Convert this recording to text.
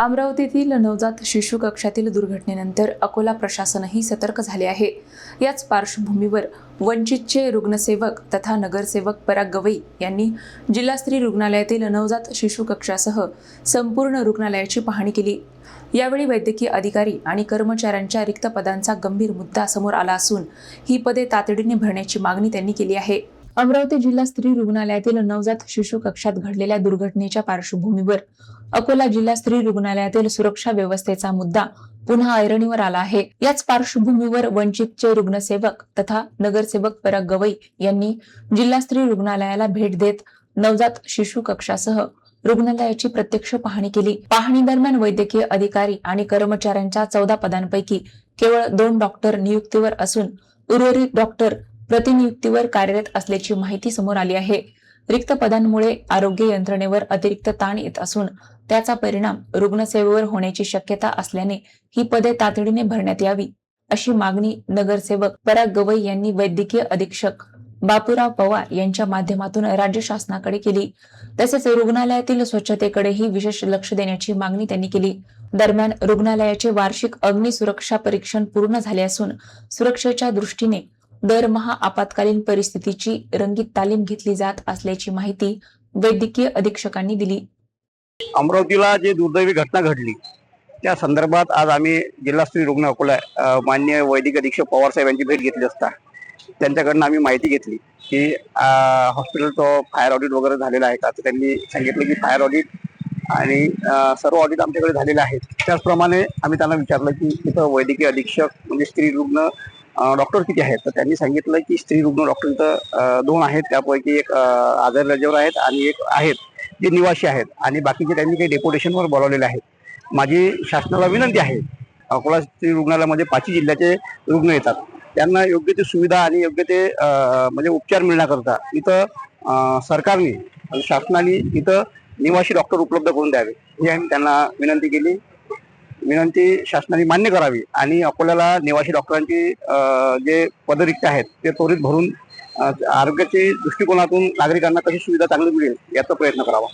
अमरावतीतील नवजात शिशु कक्षातील दुर्घटनेनंतर अकोला प्रशासनही सतर्क झाले आहे। याच पार्श्वभूमीवर वंचितचे रुग्णसेवक तथा नगरसेवक पराग गवई यांनी जिल्हा स्त्री रुग्णालयातील नवजात शिशु कक्षासह संपूर्ण रुग्णालयाची पाहणी केली। यावेळी वैद्यकीय अधिकारी आणि कर्मचाऱ्यांच्या रिक्त पदांचा गंभीर मुद्दा समोर आला असून ही पदे तातडीने भरण्याची मागणी त्यांनी केली आहे। अमरावती जिल्हा स्त्री रुग्णालयातील नवजात शिशु कक्षात घडलेल्या दुर्घटनेच्या पार्श्वभूमीवर अकोला जिल्हा स्त्री रुग्णालयातील सुरक्षा व्यवस्थेचा मुद्दा पुन्हा ऐरणीवर आला आहे। याच पार्श्वभूमीवर वंचितचे रुग्णसेवक तथा नगरसेवक पराग गवई यांनी जिल्हा स्त्री रुग्णालयाला भेट देत नवजात शिशु कक्षासह रुग्णालयाची प्रत्यक्ष पाहणी केली। पाहणी दरम्यान वैद्यकीय अधिकारी आणि कर्मचाऱ्यांच्या 14 पदांपैकी केवळ 2 डॉक्टर नियुक्तीवर असून उर्वरित डॉक्टर प्रतिनियुक्तीवर कार्यरत असल्याची माहिती समोर आली आहे। रिक्त पदांमुळे आरोग्य यंत्रणेवर अतिरिक्त ताण येत असून त्याचा परिणाम रुग्णसेवेवर होण्याची शक्यता असल्याने ही पदे तातडीने भरण्यात यावी अशी मागणी नगरसेवक पराग गवई यांनी वैद्यकीय अधीक्षक बापूराव पवार यांच्या माध्यमातून राज्य शासनाकडे केली। तसेच रुग्णालयातील स्वच्छतेकडेही विशेष लक्ष देण्याची मागणी त्यांनी केली। दरम्यान रुग्णालयाचे वार्षिक अग्नी सुरक्षा परीक्षण पूर्ण झाले असून सुरक्षेच्या दृष्टीने दरमहा आपत्कालीन परिस्थितीची रंगीत तालीम घेतली जात असल्याची माहिती वैद्यकीय अधीक्षकांनी दिली। अमरावतीला जे दुर्दैवी घटना घडली त्या संदर्भात आज आम्ही जिल्हा स्त्री रुग्ण अकोला माननीय वैद्यकीय अधीक्षक पवार साहेब यांची भेट घेतली असता त्यांच्याकडून आम्ही माहिती घेतली की हॉस्पिटलचं फायर ऑडिट वगैरे झालेलं आहे का। तर त्यांनी सांगितलं की फायर ऑडिट आणि सर्व ऑडिट आमच्याकडे झालेले आहेत। त्याचप्रमाणे आम्ही त्यांना विचारलं की तिथं वैद्यकीय अधीक्षक म्हणजे स्त्री रुग्ण डॉक्टर किती आहेत। तर त्यांनी सांगितलं की स्त्री रुग्ण डॉक्टर इथं 2 आहेत, त्यापैकी एक आजार रजेवर आहेत आणि एक आहेत जे निवासी आहेत आणि बाकीचे त्यांनी काही डेप्युटेशनवर बोलावलेले आहेत। माझी शासनाला विनंती आहे, अकोला स्त्री रुग्णालयामध्ये 5 जिल्ह्याचे रुग्ण येतात, त्यांना योग्य ते सुविधा आणि योग्य ते म्हणजे उपचार मिळण्याकरता इथं सरकारने शासनाने इथं निवासी डॉक्टर उपलब्ध करून द्यावे ही आम्ही त्यांना विनंती केली। विनंती शासनाने मान्य करावी आणि अकोल्याला निवासी डॉक्टरांची जे पदरिक्त आहेत ते त्वरित भरून आरोग्याच्या दृष्टिकोनातून नागरिकांना कशी सुविधा चांगली मिळेल याचा प्रयत्न करावा।